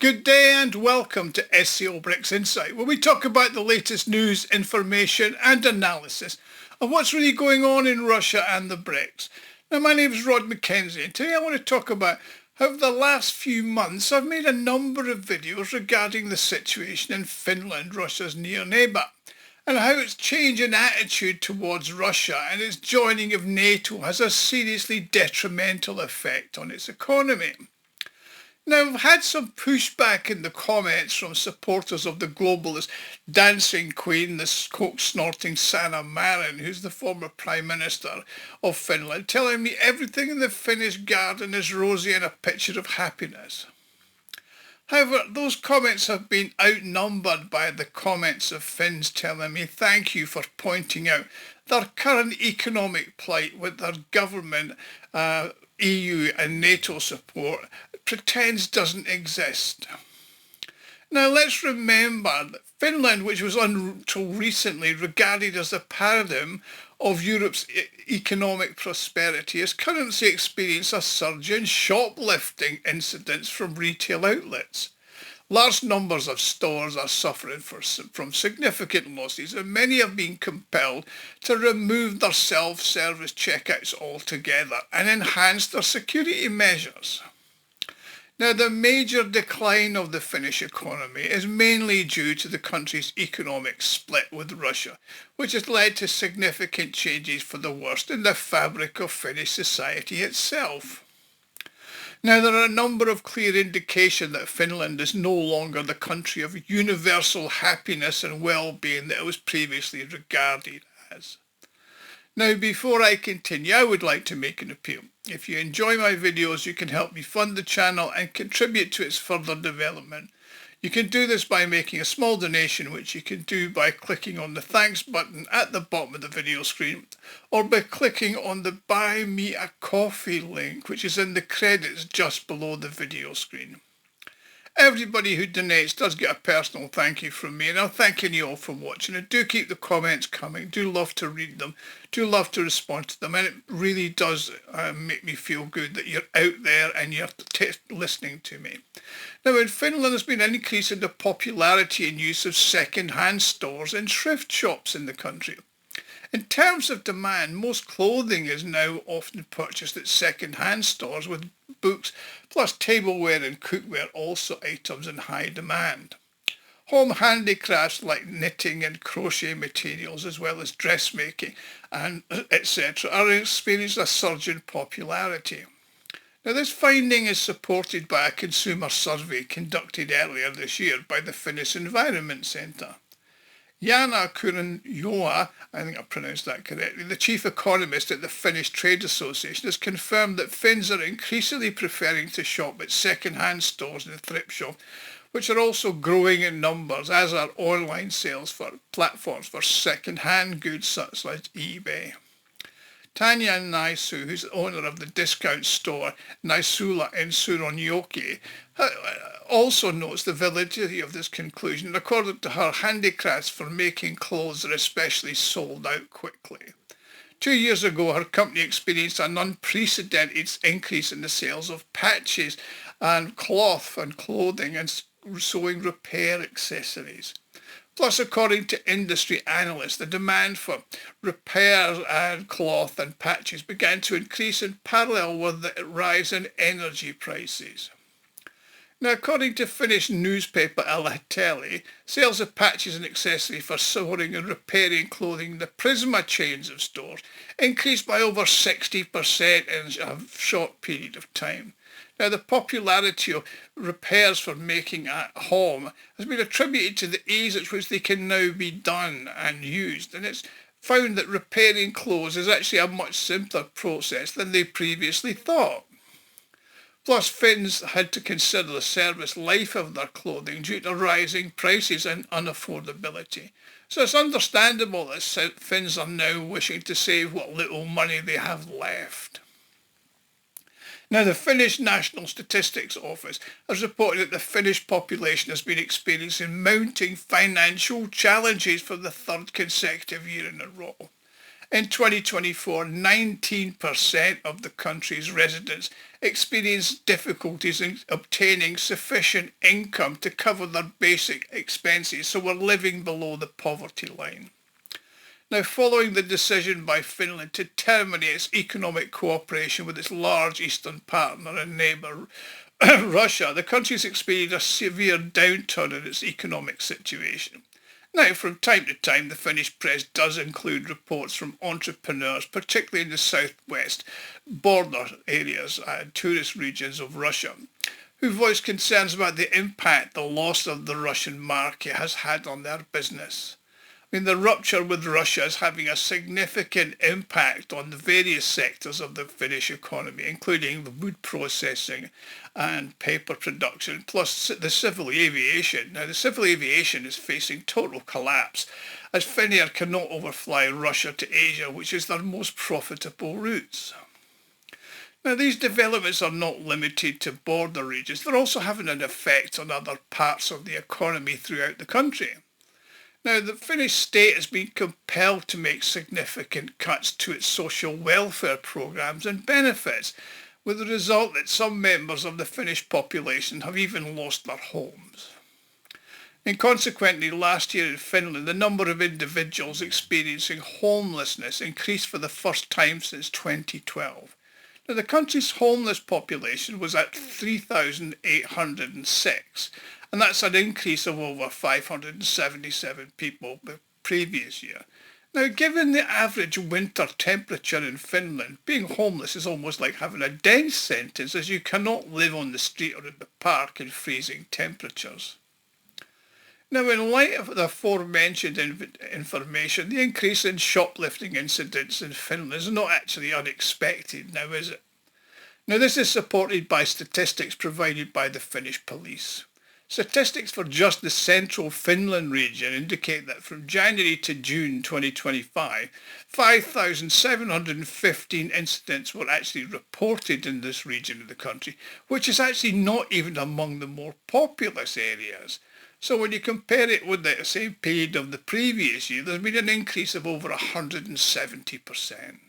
Good day and welcome to SCO BRICS Insight, where we talk about the latest news, information and analysis of what's really going on in Russia and the BRICS. Now, my name is Rhod Mackenzie, and today I want to talk about how over the last few months I've made a number of videos regarding the situation in Finland, Russia's near neighbour, and how its change in attitude towards Russia and its joining of NATO has a seriously detrimental effect on its economy. Now, I've had some pushback in the comments from supporters of the globalist dancing queen, the coke-snorting Sanna Marin, who's the former Prime Minister of Finland, telling me everything in the Finnish garden is rosy and a picture of happiness. However, those comments have been outnumbered by the comments of Finns telling me thank you for pointing out their current economic plight with their government, EU and NATO support pretends doesn't exist. Now let's remember that Finland, which was until recently regarded as the paradigm of Europe's economic prosperity, has currently experienced a surge in shoplifting incidents from retail outlets. Large numbers of stores are suffering from significant losses, and many have been compelled to remove their self-service checkouts altogether and enhance their security measures. Now, the major decline of the Finnish economy is mainly due to the country's economic split with Russia, which has led to significant changes for the worst in the fabric of Finnish society itself. Now, there are a number of clear indications that Finland is no longer the country of universal happiness and well-being that it was previously regarded as. Now, before I continue, I would like to make an appeal. If you enjoy my videos, you can help me fund the channel and contribute to its further development. You can do this by making a small donation, which you can do by clicking on the thanks button at the bottom of the video screen, or by clicking on the Buy Me a Coffee link, which is in the credits just below the video screen. Everybody who donates does get a personal thank you from me, and I'm thanking you all for watching. And do keep the comments coming. Do love to read them. Do love to respond to them. And it really does make me feel good that you're out there and you're listening to me. Now, in Finland, there's been an increase in the popularity and use of second-hand stores and thrift shops in the country. In terms of demand, most clothing is now often purchased at second-hand stores, with books plus tableware and cookware also items in high demand. Home handicrafts like knitting and crochet materials, as well as dressmaking and etc., are experiencing a surge in popularity. Now, this finding is supported by a consumer survey conducted earlier this year by the Finnish Environment Centre. Jana Kurenjoa, I think I pronounced that correctly, the chief economist at the Finnish Trade Association, has confirmed that Finns are increasingly preferring to shop at second-hand stores and thrift shops, which are also growing in numbers, as are online sales for platforms for second-hand goods such as eBay. Tanya Naisu, who's the owner of the discount store Naisula in Suronjoki, also notes the validity of this conclusion. According to her, handicrafts for making clothes are especially sold out quickly. 2 years ago, her company experienced an unprecedented increase in the sales of patches and cloth and clothing and sewing repair accessories. Plus, according to industry analysts, the demand for repairs and cloth and patches began to increase in parallel with the rise in energy prices. Now, according to Finnish newspaper Alateli, sales of patches and accessories for sewing and repairing clothing in the Prisma chains of stores increased by over 60% in a short period of time. Now, the popularity of repairs for making at home has been attributed to the ease at which they can now be done and used, and it's found that repairing clothes is actually a much simpler process than they previously thought. Plus, Finns had to consider the service life of their clothing due to rising prices and unaffordability. So it's understandable that Finns are now wishing to save what little money they have left. Now, the Finnish National Statistics Office has reported that the Finnish population has been experiencing mounting financial challenges for the third consecutive year in a row. In 2024, 19% of the country's residents experienced difficulties in obtaining sufficient income to cover their basic expenses, so we're living below the poverty line. Now, following the decision by Finland to terminate its economic cooperation with its large eastern partner and neighbour, Russia, the country's experienced a severe downturn in its economic situation. Now, from time to time, the Finnish press does include reports from entrepreneurs, particularly in the southwest border areas and tourist regions of Russia, who voice concerns about the impact the loss of the Russian market has had on their business. I mean, the rupture with Russia is having a significant impact on the various sectors of the Finnish economy, including the wood processing and paper production, plus the civil aviation. Now, the civil aviation is facing total collapse as Finnair cannot overfly Russia to Asia, which is their most profitable routes. Now, these developments are not limited to border regions. They're also having an effect on other parts of the economy throughout the country. Now, the Finnish state has been compelled to make significant cuts to its social welfare programmes and benefits, with the result that some members of the Finnish population have even lost their homes. And consequently, last year in Finland, the number of individuals experiencing homelessness increased for the first time since 2012. Now, the country's homeless population was at 3,806, and that's an increase of over 577 people the previous year. Now, given the average winter temperature in Finland, being homeless is almost like having a death sentence, as you cannot live on the street or in the park in freezing temperatures. Now, in light of the aforementioned information, the increase in shoplifting incidents in Finland is not actually unexpected now, is it? Now, this is supported by statistics provided by the Finnish police. Statistics for just the central Finland region indicate that from January to June 2025, 5,715 incidents were actually reported in this region of the country, which is actually not even among the more populous areas. So when you compare it with the same period of the previous year, there's been an increase of over 170%.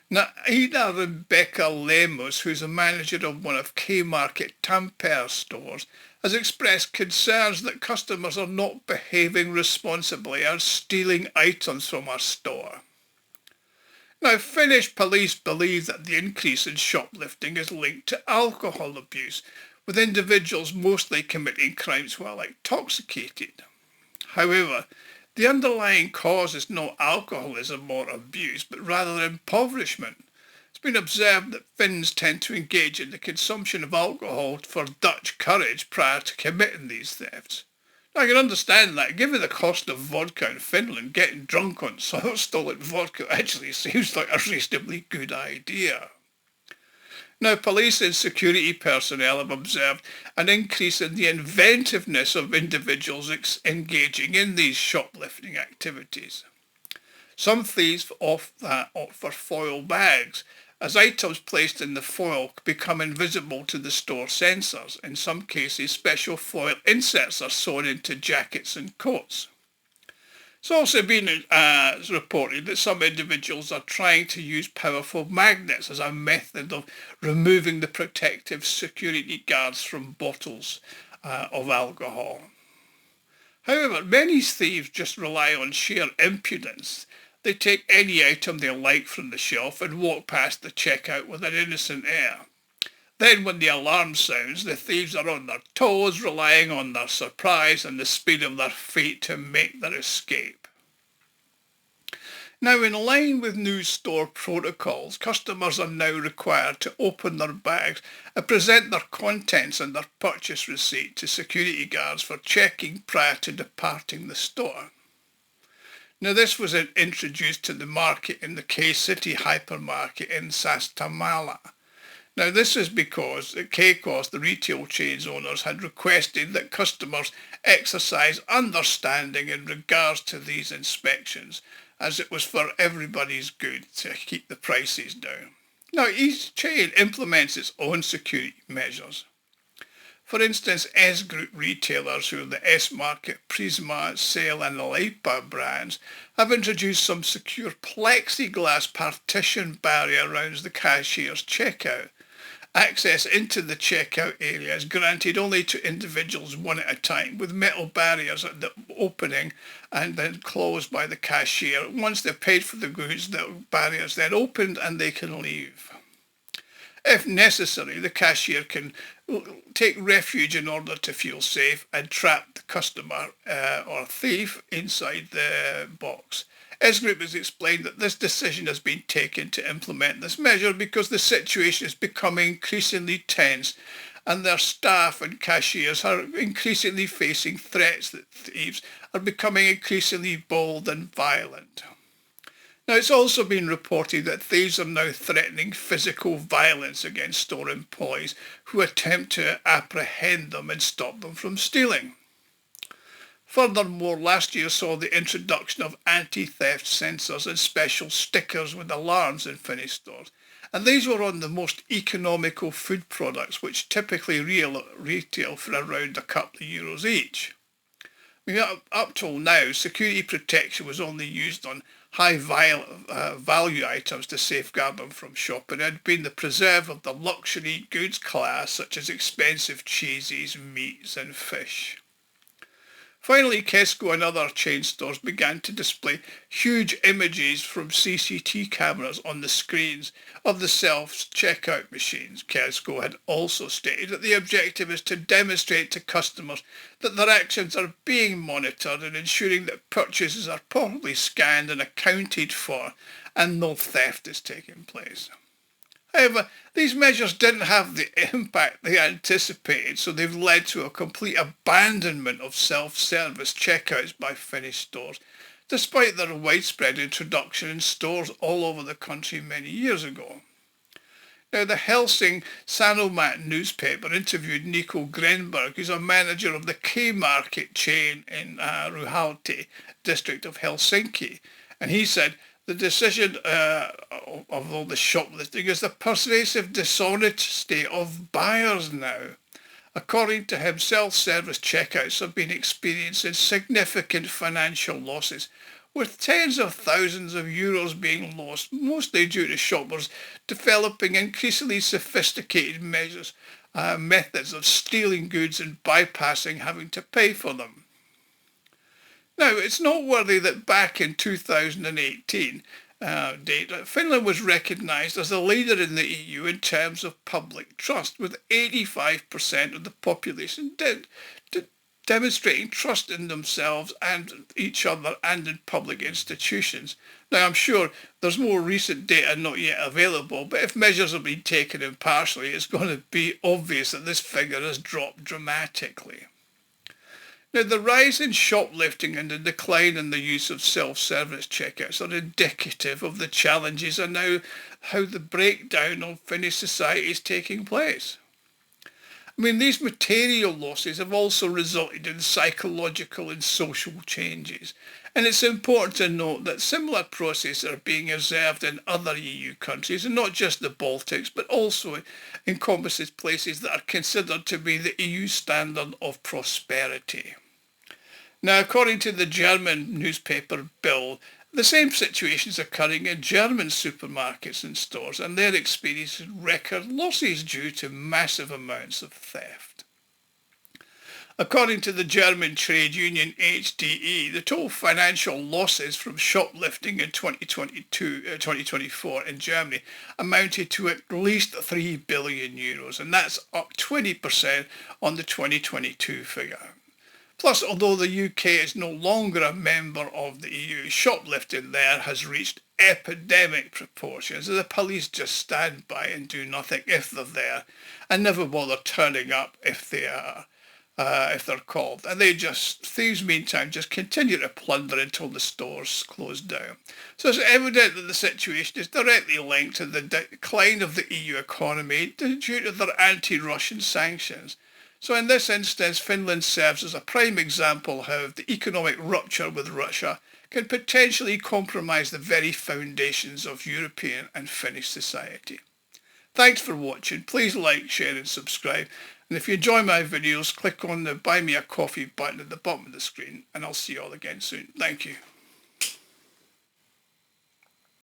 Now, Ida Rebecca Lemos, who's a manager of one of K-Market Tampere stores, has expressed concerns that customers are not behaving responsibly and stealing items from our store. Now, Finnish police believe that the increase in shoplifting is linked to alcohol abuse, with individuals mostly committing crimes while intoxicated. However, the underlying cause is not alcoholism or abuse, but rather impoverishment. It's been observed that Finns tend to engage in the consumption of alcohol for Dutch courage prior to committing these thefts. Now, I can understand that. Given the cost of vodka in Finland, getting drunk on stolen vodka actually seems like a reasonably good idea. Now, police and security personnel have observed an increase in the inventiveness of individuals engaging in these shoplifting activities. Some thieves opt for foil bags, as items placed in the foil become invisible to the store sensors. In some cases, special foil inserts are sewn into jackets and coats. It's also been reported that some individuals are trying to use powerful magnets as a method of removing the protective security guards from bottles of alcohol. However, many thieves just rely on sheer impudence. They take any item they like from the shelf and walk past the checkout with an innocent air. Then when the alarm sounds, the thieves are on their toes, relying on their surprise and the speed of their feet to make their escape. Now, in line with new store protocols, customers are now required to open their bags and present their contents and their purchase receipt to security guards for checking prior to departing the store. Now, this was introduced to the market in the K-City hypermarket in Sastamala. Now, this is because at K-Cost, the retail chain's owners had requested that customers exercise understanding in regards to these inspections, as it was for everybody's good to keep the prices down. Now, each chain implements its own security measures. For instance, S Group retailers, who are the S Market, Prisma, Sale and Leipa brands, have introduced some secure plexiglass partition barrier around the cashier's checkout. Access into the checkout area is granted only to individuals one at a time, with metal barriers at the opening and then closed by the cashier. Once they've paid for the goods, the barriers then opened and they can leave. If necessary, the cashier can take refuge in order to feel safe and trap the customer or thief inside the box. S Group has explained that this decision has been taken to implement this measure because the situation is becoming increasingly tense and their staff and cashiers are increasingly facing threats that thieves are becoming increasingly bold and violent. Now, it's also been reported that thieves are now threatening physical violence against store employees who attempt to apprehend them and stop them from stealing. Furthermore, last year saw the introduction of anti-theft sensors and special stickers with alarms in Finnish stores. And these were on the most economical food products, which typically retail for around a couple of euros each. I mean, up till now, security protection was only used on high value items to safeguard them from shopping. It had been the preserve of the luxury goods class, such as expensive cheeses, meats and fish. Finally, Tesco and other chain stores began to display huge images from CCTV cameras on the screens of the self-checkout machines. Tesco had also stated that the objective is to demonstrate to customers that their actions are being monitored and ensuring that purchases are properly scanned and accounted for and no theft is taking place. However, these measures didn't have the impact they anticipated, so they've led to a complete abandonment of self-service checkouts by Finnish stores, despite their widespread introduction in stores all over the country many years ago. Now, the Helsing Sanomat newspaper interviewed Nico Grenberg, who's a manager of the K-Market chain in Rhod district of Helsinki, and he said, the decision of all the shoplifting is the pervasive dishonesty of buyers now. According to him, self-service checkouts have been experiencing significant financial losses, with tens of thousands of euros being lost, mostly due to shoppers developing increasingly sophisticated methods of stealing goods and bypassing having to pay for them. Now, it's noteworthy that back in 2018 data, Finland was recognised as a leader in the EU in terms of public trust, with 85% of the population demonstrating trust in themselves and each other and in public institutions. Now, I'm sure there's more recent data not yet available, but if measures are being taken impartially, it's going to be obvious that this figure has dropped dramatically. Now, the rise in shoplifting and the decline in the use of self-service checkouts are indicative of the challenges and now how the breakdown of Finnish society is taking place. I mean, these material losses have also resulted in psychological and social changes. And it's important to note that similar processes are being observed in other EU countries, and not just the Baltics, but also encompasses places that are considered to be the EU standard of prosperity. Now, according to the German newspaper Bild, the same situation is occurring in German supermarkets and stores, and they're experiencing record losses due to massive amounts of theft. According to the German trade union HDE, the total financial losses from shoplifting in 2024 in Germany amounted to at least 3 billion euros, and that's up 20% on the 2022 figure. Plus, although the UK is no longer a member of the EU, shoplifting there has reached epidemic proportions. The police just stand by and do nothing if they're there, and never bother turning up if they're called. And thieves meantime just continue to plunder until the stores close down. So it's evident that the situation is directly linked to the decline of the EU economy due to their anti-Russian sanctions. So in this instance, Finland serves as a prime example how the economic rupture with Russia can potentially compromise the very foundations of European and Finnish society. Thanks for watching. Please like, share and subscribe. And if you enjoy my videos, click on the Buy Me a Coffee button at the bottom of the screen and I'll see you all again soon. Thank you.